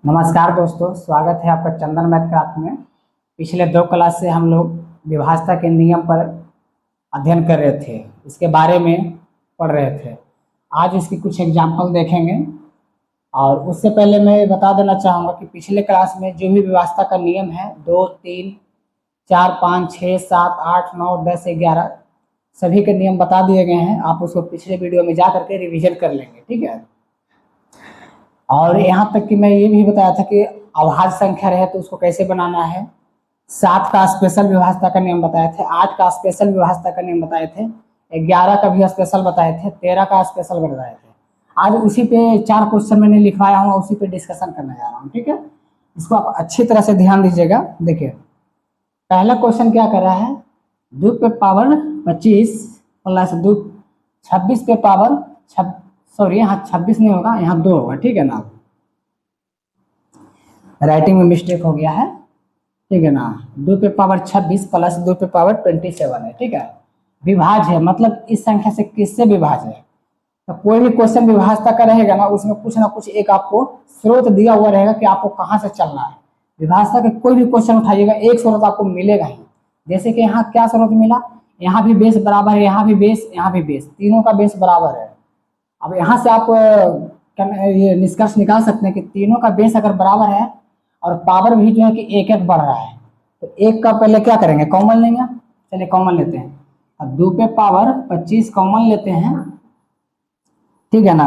नमस्कार दोस्तों, स्वागत है आपका चंदन मैथ क्राफ्ट में। पिछले 2 क्लास से हम लोग विभाजता के नियम पर अध्ययन कर रहे थे, इसके बारे में पढ़ रहे थे। आज इसकी कुछ एग्जाम्पल देखेंगे और उससे पहले मैं बता देना चाहूँगा कि पिछले क्लास में जो भी विभाजता का नियम है 2, 3, 4, 5, 6, 7, 8, 9, 10, 11 सभी के नियम बता दिए गए हैं। आप उसको पिछले वीडियो में जा करके रिविजन कर लेंगे, ठीक है। और यहाँ तक कि मैं ये भी बताया था कि अभाज्य संख्या रहे तो उसको कैसे बनाना है। 7 का स्पेशल विभाजता का नियम बताए थे, 8 का स्पेशल विभाजता का नियम बताए थे, 11 का भी स्पेशल बताए थे, 13 का स्पेशल बताए थे। आज उसी पे 4 क्वेश्चन मैंने लिखवाया हूँ, उसी पे डिस्कशन करने जा रहा हूँ, ठीक है। इसको आप अच्छी तरह से ध्यान दीजिएगा। देखिए पहला क्वेश्चन क्या कर रहा है, 2 पे पावर 25 प्लस 2 26 पे पावर सॉरी यहाँ 26 नहीं होगा, यहाँ 2 होगा, ठीक है ना। राइटिंग में मिस्टेक हो गया है, ठीक है ना। 2 पे पावर 26 प्लस 2 पे पावर 27 है, ठीक है। विभाज्य है, मतलब इस संख्या से किससे विभाज्य है। तो कोई भी क्वेश्चन विभाजता का रहेगा ना, उसमें कुछ ना कुछ एक आपको स्रोत दिया हुआ रहेगा कि आपको कहाँ से चलना है। विभाजता का कोई भी क्वेश्चन उठाइएगा, एक स्रोत आपको मिलेगा ही। जैसे कि यहाँ क्या स्रोत मिला, यहाँ भी बेस बराबर है, यहाँ भी बेस, यहाँ भी बेस, तीनों का बेस बराबर है। अब यहाँ से आप ये निष्कर्ष निकाल सकते हैं कि तीनों का बेस अगर बराबर है और पावर भी जो है कि एक एक बढ़ रहा है, तो एक का पहले क्या करेंगे, कॉमन लेंगे। चलिए कॉमन लेते हैं। अब 2 पे पावर 25 कॉमन लेते हैं, ठीक है ना।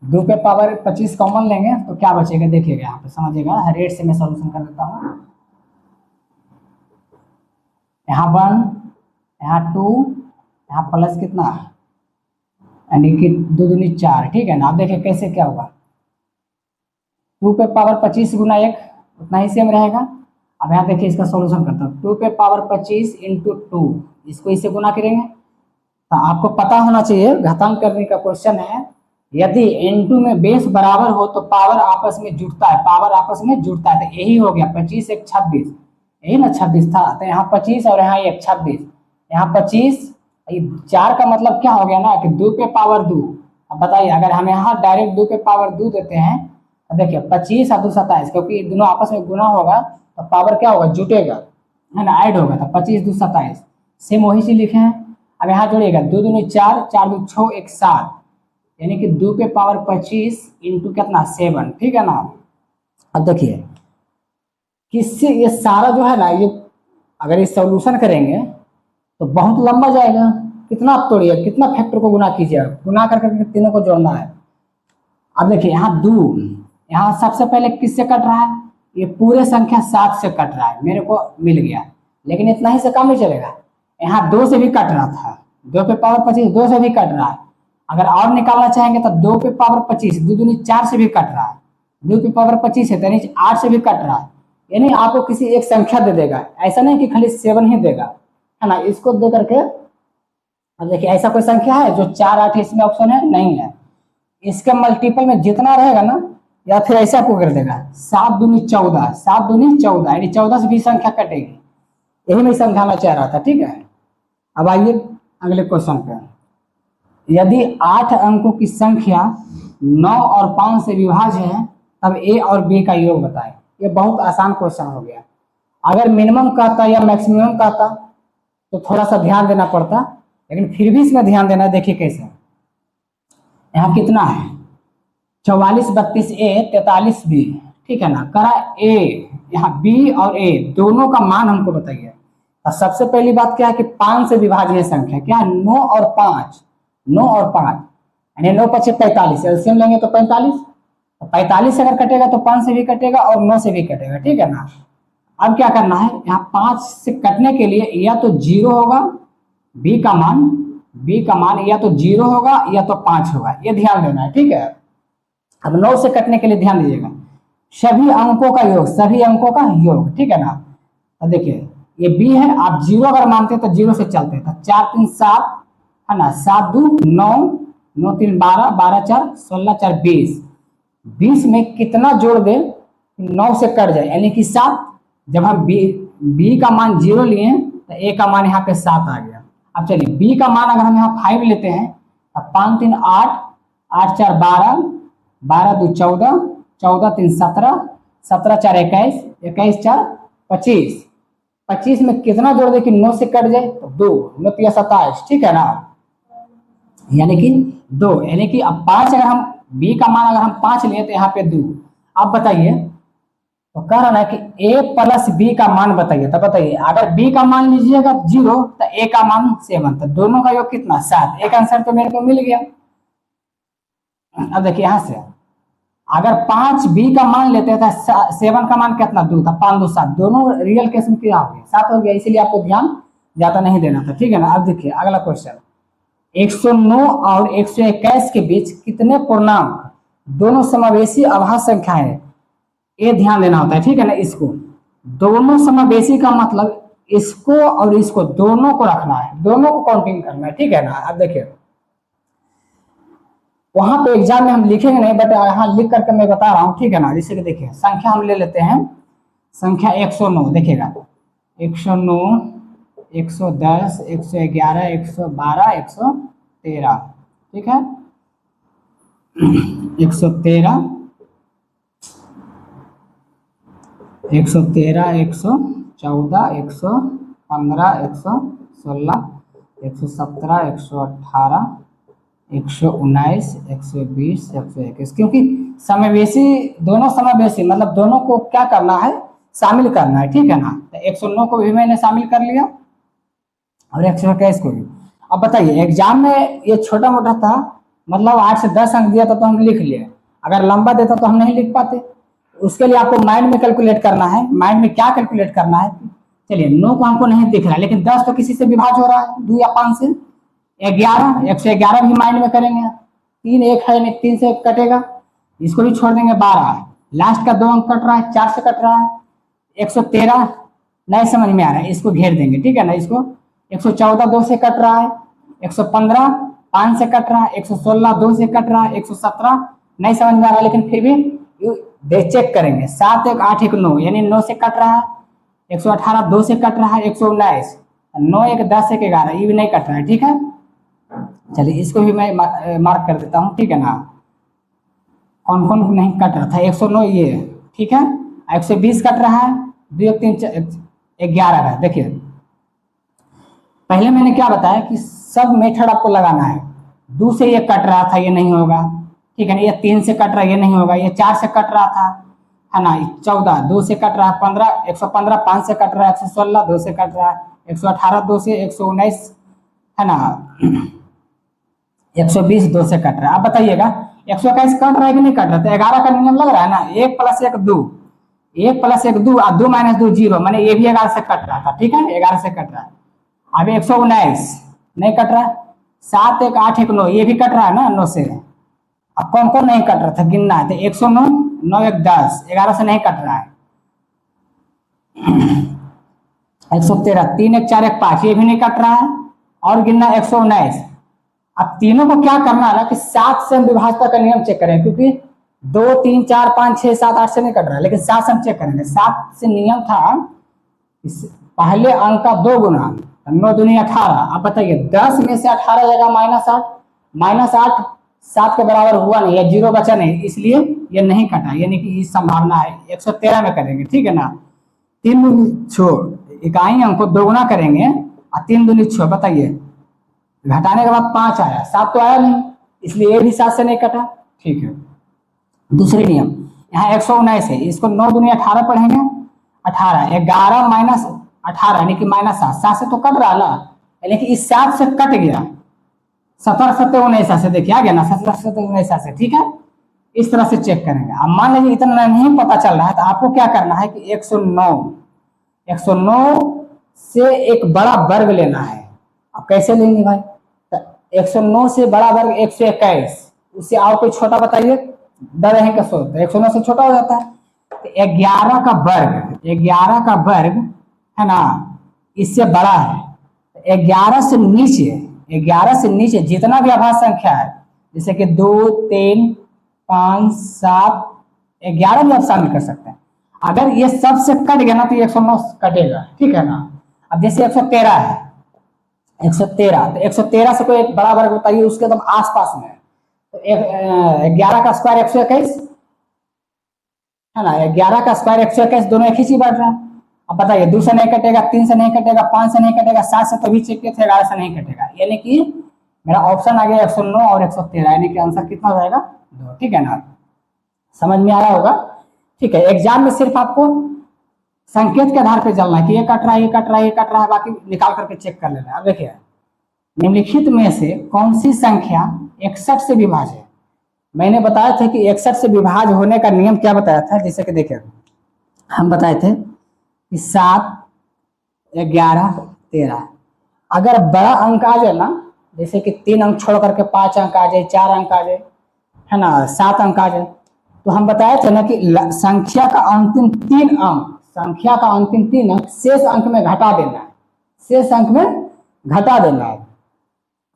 2 पे पावर 25 कॉमन लेंगे तो क्या बचेगा, देखिएगा यहाँ पे समझिएगा। रेट से मैं सॉल्यूशन कर देता हूँ। यहाँ 1, यहाँ 2, यहाँ प्लस कितना, यानी कि 2 दूनी 4, ठीक है ना। आप देखिए कैसे क्या होगा, 2 पे पावर 25 गुना 1 उतना ही सेम रहेगा। अब यहाँ देखिए इसका सॉल्यूशन करता हूँ। 2 पे पावर 25 इंटू 2, इसको इससे गुना करेंगे। तो आपको पता होना चाहिए, घातांक करने का क्वेश्चन है, यदि इंटू में बेस बराबर हो तो पावर आपस में जुड़ता है, पावर आपस में जुड़ता है। तो यही हो गया 25 एक 26, यही ना 26 था। तो यहाँ 25 और यहाँ एक 26, यहाँ 25, 4 का मतलब क्या हो गया ना कि 2 पे पावर 2। अब बताइए अगर हम यहाँ डायरेक्ट 2 पे पावर 2 देते हैं तो देखिए 25 और 2 27, क्योंकि दोनों आपस में गुना होगा तो पावर क्या होगा, जुटेगा, है ना, ऐड होगा। तो 25 2 27, सेम वही चीज लिखे हैं। अब यहाँ जोड़िएगा, 2 दूनी 4, 4 2 6 1 7, यानी कि 2 पे पावर 25 इंटू कितना 7, ठीक है ना। अब देखिए किससे ये सारा जो है ना, ये अगर ये सॉल्यूशन करेंगे तो बहुत लंबा जाएगा। कितना आप तोड़िए, कितना फैक्टर को गुना कीजिए, गुना करके तीनों को जोड़ना है। अब देखिए यहाँ 2, यहाँ सबसे पहले किससे कट रहा है, ये पूरे संख्या 7 से कट रहा है, मेरे को मिल गया। लेकिन इतना ही से काम नहीं चलेगा, यहाँ 2 से भी कट रहा था, 2 पे पावर 25 2 से भी कट रहा है। अगर और निकालना चाहेंगे तो 2 पे पावर 25 2 दूनी 4 से भी कट रहा है, 2 पे पावर 25 है तो 8 से भी कट रहा है। यानी आपको किसी एक संख्या दे देगा, ऐसा नहीं कि खाली 7 ही देगा, है ना। इसको दे करके अब देखिए ऐसा कोई संख्या है जो 4 8 इसमें ऑप्शन है, नहीं है। इसके मल्टीपल में जितना रहेगा ना, या फिर ऐसा आपको कर देगा 7 दूनी 14, 7 दूनी 14, यानी 14 से भी संख्या कटेगी। यही मैं समझाना चाह रहा था, ठीक है। अब आइए अगले क्वेश्चन पे। यदि 8 अंकों की संख्या 9 और 5 से विभाज्य है तब ए और बी का योग बताएं। ये बहुत आसान क्वेश्चन हो गया। अगर मिनिमम कहता या मैक्सिमम कहता तो थोड़ा सा ध्यान देना पड़ता, लेकिन फिर भी इसमें ध्यान देना। देखिए कैसे, यहाँ कितना है, 44 32 ए 43 बी, ठीक है ना। करा ए, यहाँ बी और ए दोनों का मान हमको बताइए। तो सबसे पहली बात क्या है कि 5 से विभाज्य संख्या क्या है, 9 और 5, 9 और 5, यानी 9 5 45, एलसीएम लेंगे तो 45। तो 45 से अगर कटेगा तो 5 से भी कटेगा और 9 से भी कटेगा, ठीक है ना। अब क्या करना है, यहाँ 5 से कटने के लिए या तो 0 होगा बी का मान या तो 0 होगा या तो 5 होगा, ये ध्यान देना है, ठीक है। अब 9 से कटने के लिए ध्यान दीजिएगा, सभी अंकों का योग, सभी अंकों का योग, ठीक है ना। तो देखिए ये बी है, आप 0 अगर मानते हैं तो 0 से चलते हैं। तो 4 3 7, है ना, 7 2 9, 9 3 12, 12 4 16 4 20, 20 में कितना जोड़ दे 9 से कट जाए, यानी कि 7। जब हम बी का मान 0 लिए तो ए का मान यहाँ पे 7 आ गया। अब चलिए बी का मान अगर हम यहाँ 5 लेते हैं तो 5 3 8, 8 4 12, 12 2 14, 14 3 17, 17 4 21, 21 4 25, 25 में कितना जोड़ दे कि 9 से कट जाए तो 2, 9 3 27, ठीक है ना, यानी कि 2, यानी कि अब 5 अगर हम बी का मान अगर हम 5 लिए तो यहाँ पे 2। अब बताइए, तो कह रहा है कि a प्लस बी का मान बताइए, तो बताइए अगर b का मान लीजिएगा 0 तो a का मान 7, तो दोनों का योग कितना 7, एक आंसर तो मेरे को मिल गया। अब देखिए यहां से अगर 5 बी का मान लेते हैं तो 7 का मान कितना 2 था, 5 2 7, दोनों रियल केस में क्या हो गया 7 हो गया, इसीलिए आपको ध्यान ज्यादा नहीं देना था, ठीक है ना। अब देखिए अगला क्वेश्चन, 109 और 121 के बीच कितने पूर्णांक दोनों समावेशी अभाज्य संख्या है, ये ध्यान देना होता है, ठीक है ना। इसको दोनों समावेशी का मतलब इसको और इसको दोनों को रखना है, दोनों को काउंटिंग करना है, ठीक है ना। अब देखिए वहां पे एग्जाम में हम लिखेंगे नहीं, बट यहाँ लिख करके मैं बता रहा हूँ, ठीक है ना। जैसे कि देखिए संख्या हम ले लेते हैं, संख्या 109 देखिएगा, 109, 110, 111, 112, 113, ठीक है, 113, 113, 114, 115, 116, 117, 118, 119, 120, 121, क्योंकि समावेशी दोनों समावेशी मतलब दोनों को क्या करना है, शामिल करना है, ठीक है ना। तो 109 को भी मैंने शामिल कर लिया और 121 को भी। अब बताइए एग्जाम में ये छोटा मोटा था, मतलब 8 से 10 अंक दिया था तो हम लिख लिए, अगर लंबा देता तो हम नहीं लिख पाते। उसके लिए आपको माइंड में कैलकुलेट करना है, माइंड में क्या कैलकुलेट करना है, चलिए 9 को हमको नहीं दिख रहा है, लेकिन 10 तो किसी से विभाज हो रहा है 2 या 5 से, 11, 111 भी माइंड में करेंगे, 3 1 है नहीं, 3 से कटेगा, इसको भी छोड़ देंगे, 12 लास्ट का 2 अंक कट रहा है, 4 से कट रहा है, 113 नहीं समझ में आ रहा है, इसको घेर देंगे, ठीक है ना। इसको 114 2 से कट रहा है, 115 5 से कट रहा है, 116 2 से कट रहा है, 117 नहीं समझ में आ रहा है, लेकिन फिर भी चेक करेंगे, 7 1 8 1 9 यानी 9 से कट रहा है, 118 2 से कट रहा है, 119 9 1 10 1 11 ये भी नहीं कट रहा है, ठीक है। चलिए इसको भी मैं मार्क कर देता हूँ, ठीक है ना, कौन कौन नहीं कट रहा था, 109 ये, ठीक है, 120 कट रहा है, 2 1 3 11 का। देखिए पहले मैंने क्या बताया कि सब मेथड आपको लगाना है, 2 से ये कट रहा था ये नहीं होगा, ठीक है ना, ये 3 से कट रहा है ये नहीं होगा, ये 4 से कट रहा था है ना, 14 2 से कट रहा है, 15 115 5 से कट रहा है, 116 2 से कट रहा है, 118 2 से, 119 है ना, 120 2 से कट रहा है। अब बताइएगा 121 कट रहा है कि नहीं कट रहा है, तो 11 का नियम लग रहा है ना, 1 + 1 2, 1 + 1 2 और 2 - 2 0, मैंने ये भी 11 से कट रहा था, ठीक है 11 से कट रहा है। अब 119 नहीं कट रहा है, 7 1 8 1 9 ये भी कट रहा है ना 9 से। अब कौन कौन नहीं कट रहा था गिनना है, तो 109 9 1 10 11 से नहीं कट रहा है, 113 3 1 4 1 5 ये भी नहीं कट रहा है, और गिनना 119। अब तीनों को क्या करना है ना कि 7 से हम विभाजता का नियम चेक करें, क्योंकि 2 3 4 5 6 7 8 से नहीं कट रहा है, लेकिन 7 से हम चेक करेंगे। 7 से नियम था पहले अंक का 2 गुना, 9 दूनी 18। अब बताइए 10 में से 18 जाएगा -8, 7 के बराबर हुआ नहीं, या 0 बचा नहीं, इसलिए ये नहीं कटा, यानी कि संभावना है 113 में करेंगे, ठीक है ना। 3 दूनी 6 इकाई अंक को 2 गुना करेंगे और 3 दूनी 6, बताइए घटाने के बाद 5 आया, 7 तो आया नहीं, इसलिए ये भी 7 से नहीं कटा, ठीक है। दूसरे नियम यहाँ 119 है, इसको 9 दूनी 18 पढ़ेंगे, 18 11 - 18 यानी कि -7, 7 से तो कट रहा ना, यानी कि इस 7 से कट गया, 17 7 19 से, देखिए आ गया ना 17 7 19 से, ठीक है। इस तरह से चेक करेंगे। अब मान लीजिए इतना नहीं पता चल रहा है, तो आपको क्या करना है कि 109 से एक बड़ा वर्ग लेना है। अब कैसे लेंगे भाई, तो 109 से बड़ा वर्ग 121, उससे और कोई छोटा बताइए, दर है का 100, तो 109 से छोटा हो जाता है, तो 11 का वर्ग है ना, इससे बड़ा है। 11 से नीचे जितना भी अभाज्य संख्या है, जैसे कि 2 3 5 7 11 भी आप शामिल कर सकते हैं। अगर ये सबसे कट गया ना तो ये 109 कटेगा, ठीक है ना। अब जैसे 113 है, 113 तो 113 से कोई एक बड़ा वर्ग बताइए उसके एकदम आसपास में, तो 11 का स्क्वायर 121, है ना। 11 का स्क्वायर 121 दोनों एक ही चीज बढ़ रहा है। अब बताइए 2 से नहीं कटेगा, 3 से नहीं कटेगा, 5 से नहीं कटेगा, 7 से तभी चेक किए थे, 11 से नहीं कटेगा। यानी कि मेरा ऑप्शन आ गया 109 और 113, यानी कि आंसर कितना हो जाएगा 2। ठीक है ना, समझ में आया होगा। ठीक है, एग्जाम में सिर्फ आपको संकेत के आधार पर चलना है कि ये कट रहा है, ये कट रहा है, ये कट रहा है, बाकी निकाल करके चेक कर लेना है। अब देखिए निम्नलिखित में से कौन सी संख्या 61 से विभाज्य है। मैंने बताया था कि 61 से विभाज्य होने का नियम क्या बताया था, जैसे कि देखिए हम बताए थे कि 7, 11, 13, अगर बड़ा अंक आ जाए ना, जैसे कि 3 अंक छोड़ करके 5 अंक आ जाए, 4 अंक आ जाए, है ना, 7 अंक आ जाए, तो हम बताए थे ना कि संख्या का अंतिम 3 अंक, संख्या का अंतिम 3 अंक शेष अंक में घटा देना है, शेष अंक में घटा देना है,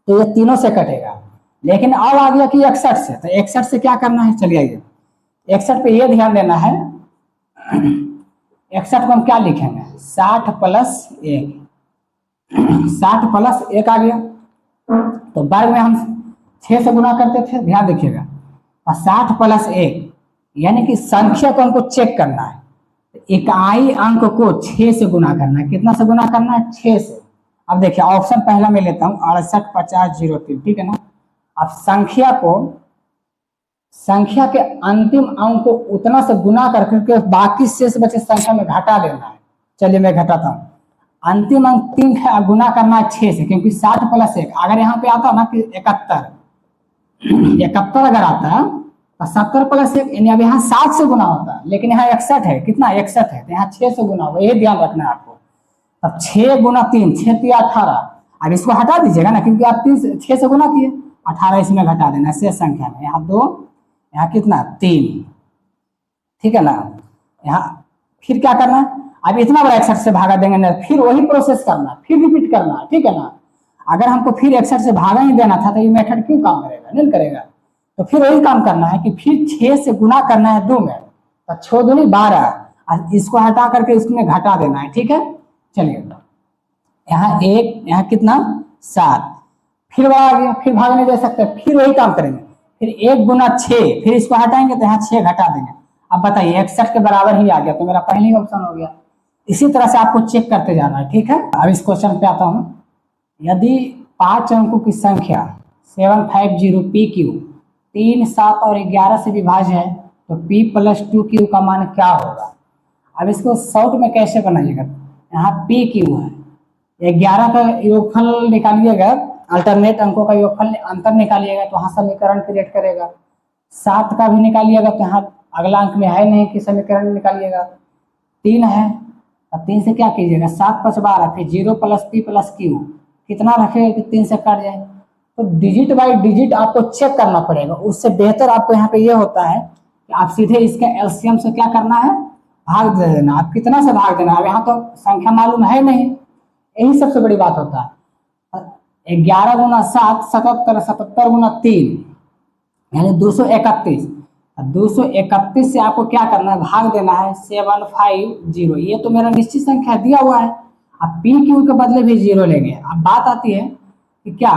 तो ये तीनों से कटेगा। लेकिन अब आ गया कि 61 से, तो 61 से क्या करना है, चलिए आइए 61 पे ये ध्यान देना है। 61 को हम क्या लिखेंगे, 60 प्लस 1, 60 प्लस 1 आ गया, तो वर्ग में हम 6 से गुना करते थे, ध्यान देखिएगा, और 60 प्लस 1 यानी कि संख्या को हमको चेक करना है, इकाई अंक को 6 से गुना करना है। कितना से गुना करना है, 6 से। अब देखिए ऑप्शन पहला मैं लेता हूँ 68 50 03, ठीक है ना। अब संख्या को, संख्या के अंतिम अंक को उतना से गुना करके बाकी शेष बचे संख्या में घटा देना है। चलिए मैं घटाता हूँ, अंतिम अंक 3 है, गुना करना है 6 से, क्योंकि 60 प्लस 1, अगर यहाँ पे आता ना कि 71 अगर आता है तो 70 प्लस 1, यानी अब यहाँ 7 से गुना होता है, लेकिन यहाँ 61 है, कितना 61 है, तो यहाँ 6 से गुना होगा, ये ध्यान रखना है आपको। अब 6 गुना 3, 6 3 18, अब इसको हटा दीजिएगा ना, क्योंकि आप 6 से गुना किए, 18 इसमें घटा देना शेष संख्या में, यहाँ 2, यहाँ कितना 3, ठीक है ना। यहाँ फिर क्या करना है, अब इतना बड़ा 61 से भागा देंगे ना, फिर वही प्रोसेस करना है, फिर रिपीट करना है, ठीक है ना। अगर हमको फिर 61 से भागा ही देना था तो ये मेथड क्यों काम करेगा, नहीं करेगा। तो फिर वही काम करना है कि फिर 6 से गुना करना है 2 में, तो 6 दूनी 12, इसको हटा करके इसमें घटा देना है, ठीक है। चलिए यहाँ 1, यहाँ कितना 7, फिर बड़ा आ गया, फिर भाग नहीं दे सकते, फिर वही काम करेंगे, फिर 1 गुना 6, फिर इसको हटाएंगे तो यहाँ 6 घटा देंगे। अब बताइए 61 के बराबर ही आ गया, तो मेरा पहले ही ऑप्शन हो गया। इसी तरह से आपको चेक करते जाना है, ठीक है। अब इस क्वेश्चन पे आता हूँ, यदि 5 अंकों की संख्या 750 PQ 3, 7 और 11 से विभाज्य है, तो P + 2Q का मान क्या होगा। अब इसको शॉर्ट में कैसे बनाइएगा, यहाँ PQ है, 11 का योगफल निकालिएगा, अल्टरनेट अंकों का योगफल अंतर निकालिएगा तो वहाँ समीकरण क्रिएट करेगा। 7 का भी निकालिएगा तो यहाँ अगला अंक में है नहीं कि समीकरण निकालिएगा। 3 है, अब 3 से क्या कीजिएगा, 7 + 12, फिर 0 + P + Q, कितना रखेगा कि 3 से कट जाए। तो डिजिट बाई डिजिट आपको चेक करना पड़ेगा, उससे बेहतर आपको यहाँ पे ये होता है कि आप सीधे इसके एलसीएम से क्या करना है, भाग दे देना। आप कितना से भाग देना, अब यहाँ तो संख्या मालूम है नहीं, यही सबसे बड़ी बात होता है। 11 गुना 7 77, 77 गुना 3 यानी 231, 231 से आपको क्या करना है, भाग देना है 750। ये तो मेरा निश्चित संख्या दिया हुआ है, अब PQ के बदले भी 0 लेंगे। अब बात आती है कि क्या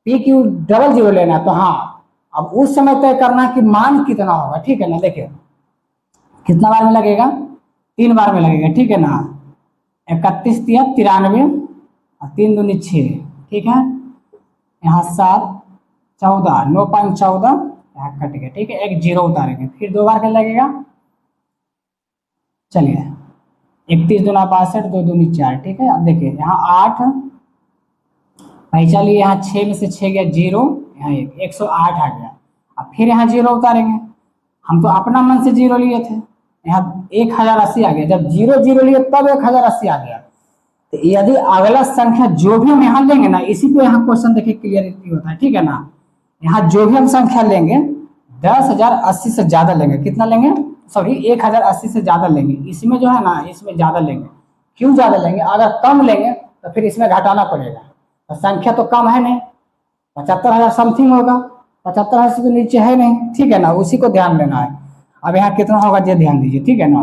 PQ डबल 0 लेना है, तो हाँ अब उस समय तय करना है कि मान कितना होगा, ठीक है ना। देखिए कितना बार में लगेगा, 3 बार में लगेगा, ठीक है ना। 31 3 93 और 3 दूनी 6, ठीक है। यहाँ 7 14, 9 5 14, यहाँ कट गया, ठीक है। एक 0 उतारेंगे, फिर 2 बार का लगेगा। चलिए 31 दूना 62, 2 दूनी 4, ठीक है। अब देखिए यहाँ 8 पैसा लिए, यहाँ 6 में से 6 गया 0, यहाँ 108 आ गया। अब फिर यहाँ 0 उतारेंगे, हम तो अपना मन से 0 लिए थे, यहाँ 1080 आ गया। जब 0 0 लिए तब 1080 आ गया। तो यदि अगला संख्या जो भी हम यहाँ लेंगे ना, इसी पे यहाँ क्वेश्चन देखिए क्लियरिटी होता है, ठीक है ना। यहाँ जो भी हम संख्या लेंगे 10,080 से ज्यादा लेंगे, कितना लेंगे, सॉरी 1080 से ज्यादा लेंगे। इसमें जो है ना, इसमें ज्यादा लेंगे। क्यों ज्यादा लेंगे, अगर कम लेंगे तो फिर इसमें घटाना पड़ेगा, तो संख्या तो कम है नहीं, 75,000 समथिंग होगा, 75,000 से तो नीचे है नहीं, ठीक है ना। उसी को ध्यान देना है। अब यहाँ कितना होगा ये ध्यान दीजिए, ठीक है ना।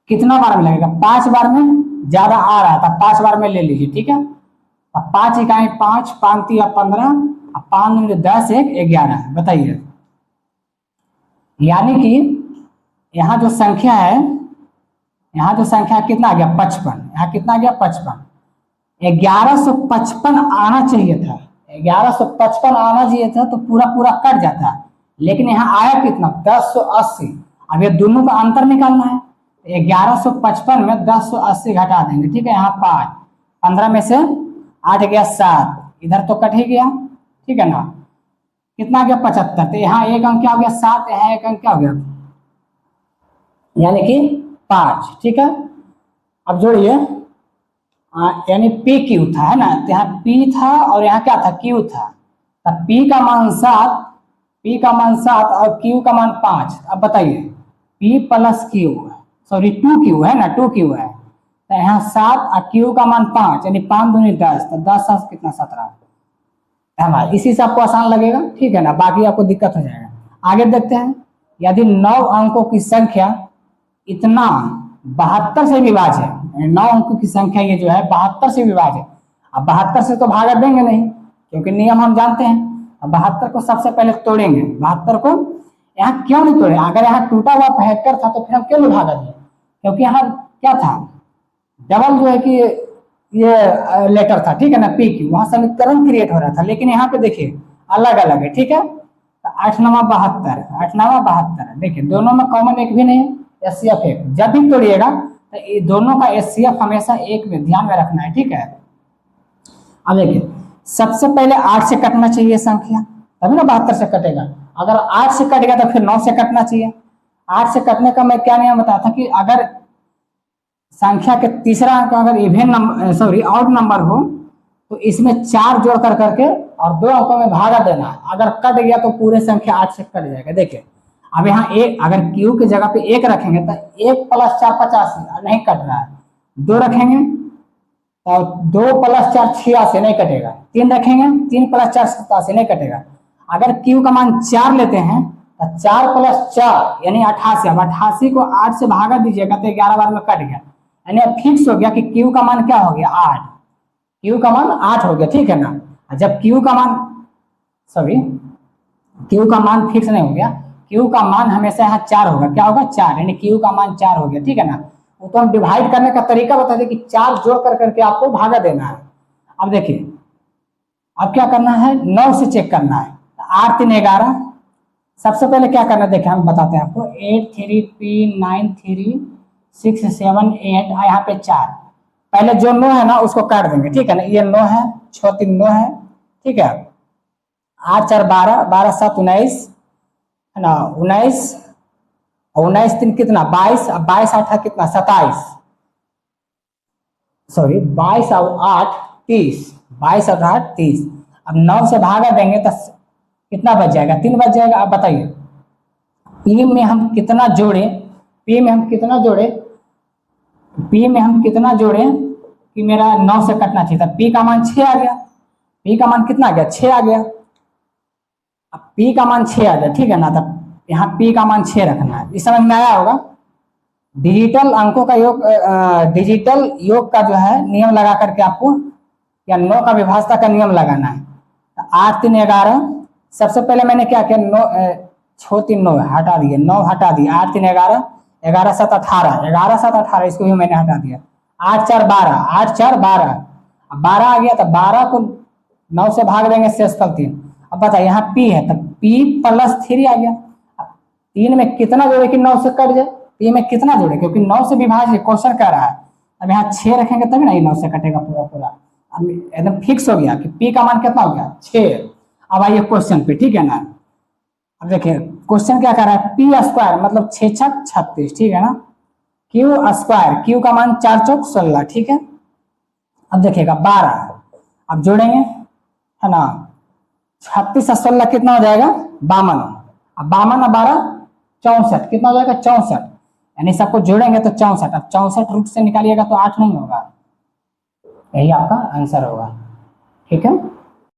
कितना बार में लगेगा, 5 बार में ज्यादा आ रहा था, 5 बार में ले लीजिए, ठीक है। अब 5 इकाई 5, 5 3 15, 5 10 1 11, बताइए। यानी कि यहाँ जो संख्या है, यहाँ जो संख्या कितना आ गया 55, यहाँ कितना आ गया 55, 1155 आना चाहिए था, 1155 आना चाहिए था तो पूरा पूरा कट जाता, लेकिन यहाँ आया कितना 1080। अब ये दोनों का अंतर निकालना है, 1155 में 1080 घटा देंगे, ठीक है। यहाँ 5, 15 में से 8 गया 7, इधर तो कट ही गया, ठीक है ना। कितना गया 75, तो यहाँ एक अंक क्या हो गया 7, यहाँ एक अंक क्या हो गया यानी कि 5, ठीक है। अब जोड़िए, यानी पी क्यू था, है ना, तो यहाँ पी था और यहाँ क्या था क्यू था, तो पी का मान 7, पी का मान 7 और क्यू का मान 5। अब बताइए P plus Q, sorry 2Q है ना, 2Q है, तो यहाँ 7 और क्यू का मान 5, यानी 5 दूनी 10, तो 10 7 कितना 17 है ना। इसी से आपको आसान लगेगा, ठीक है ना, बाकी आपको दिक्कत हो जाएगा। आगे देखते हैं, यदि 9 अंकों की संख्या इतना 72 से विभाज्य है, 9 अंकों की संख्या ये जो है 72 से विभाज्य है। अब 72 से तो भागा देंगे नहीं, क्योंकि नियम हम जानते हैं। अब 72 को सबसे पहले तोड़ेंगे, 72 को यहाँ क्यों नहीं तोड़े, अगर यहाँ टूटा हुआ 75 था तो फिर हम क्यों नहीं भागा दिए, क्योंकि यहाँ क्या था डबल जो है कि ये लेटर था, ठीक है ना, पी क्यू, वहां समीकरण क्रिएट हो रहा था, लेकिन यहाँ पे देखिए अलग अलग है, ठीक है। तो 8 9 72, 8 9 72, देखिए दोनों में कॉमन एक भी नहीं है, एचसीएफ एक, जब भी तोड़िएगा तो ये दोनों का एचसीएफ हमेशा एक में ध्यान में रखना है, ठीक है। अब देखिए सबसे पहले 8 से कटना चाहिए संख्या, तभी ना 72 से कटेगा। अगर 8 से कट गया तो फिर 9 से कटना चाहिए। 8 से कटने का मैं क्या नियम बताया था कि अगर संख्या के तीसरा अंक अगर even number, sorry odd number हो, तो इसमें 4 जोड़ कर करके और 2 अंकों में भागा देना है। अगर कट गया तो पूरे संख्या 8 से कट जाएगा। देखिए अब यहाँ एक, अगर क्यू की जगह पे 1 रखेंगे तो 1 + 4 85, नहीं कट रहा है। 2 रखेंगे तो 2 + 4 86, नहीं कटेगा। 3 रखेंगे, 3 + 4 87, नहीं कटेगा। अगर क्यू का मान 4 लेते हैं तो 4 + 4 यानी 88। अब 88 को 8 से भागा दीजिएगा तो 11 बार में कट गया, यानी अब फिक्स हो गया कि क्यू का मान क्या हो गया 8, क्यू का मान 8 हो गया, ठीक है ना। जब क्यू का मान, सॉरी क्यू का मान फिक्स नहीं हो गया, क्यू का मान हमेशा यहाँ 4 होगा, क्या होगा 4, यानी क्यू का मान 4 हो गया, ठीक है ना। वो तो हम डिवाइड करने का तरीका बता दें कि 4 जोड़ कर करके आपको भागा देना है। अब देखिए अब क्या करना है, 9 से चेक करना है, 8 3 11। सबसे पहले क्या करना है देखिए हम बताते हैं आपको, 8 3 3 9 3 6 7 8, यहाँ पे 4, पहले जो 9 है ना उसको काट देंगे, ठीक है ना। ये 9 है, 6 3 9 है, ठीक है। 8 4 12, 12 7 19 है ना, 19 और 19 3 कितना 22, अब 22 8 कितना 27, सॉरी 22 और 8 30, 22 और 8 30। अब 9 से भागा देंगे तो कितना बच जाएगा, 3 बच जाएगा। अब बताइए पी में हम कितना जोड़े, पी में हम कितना जोड़े, पी में हम कितना जोड़े कि मेरा 9 से कटना चाहिए था। पी का मान 6 आ गया, पी का मान कितना आ गया 6 आ गया। अब पी का मान 6 आ गया, ठीक है ना, तब यहाँ पी का मान 6 रखना है। इस समझ में आया होगा। डिजिटल अंकों का योग, डिजिटल योग का जो है नियम लगा करके आपको, या 9 का विभाजता का नियम लगाना है। तो 8 3 11, सबसे पहले मैंने क्या किया, 9 6 3 9 हटा दिए, 9 हटा दिए, 8 3 11, 11 7 18, 11 7 18 इसको भी मैंने हटा दिया। 8 4 12, 8 4 12, अब 12 आ गया तो 12 को 9 से भाग देंगे, शेषफल 3। अब बताइए यहाँ पी है तो पी + 3 आ गया। 3 में कितना जोड़े कि 9 से कट जाए, पी में कितना जोड़े, क्योंकि 9 से विभाज्य क्वेश्चन कर रहा है। अब यहाँ 6 रखेंगे तभी ना ये 9 से कटेगा पूरा पूरा। अब एकदम फिक्स हो गया कि पी का मान कितना हो गया 6। अब आइए क्वेश्चन पे, ठीक है ना। अब देखिए क्वेश्चन क्या कर रहा है, p² मतलब 6 6 36, ठीक है ना। q², q का मान 4 4 16, ठीक है। अब देखिएगा 12, अब जोड़ेंगे है ना, 36 और 16 कितना हो जाएगा 52। अब 52 और 12 64, कितना हो जाएगा 64, यानी सबको जोड़ेंगे तो 64। अब 64 रूट से निकालिएगा तो 8 नहीं होगा, यही आपका आंसर होगा, ठीक है।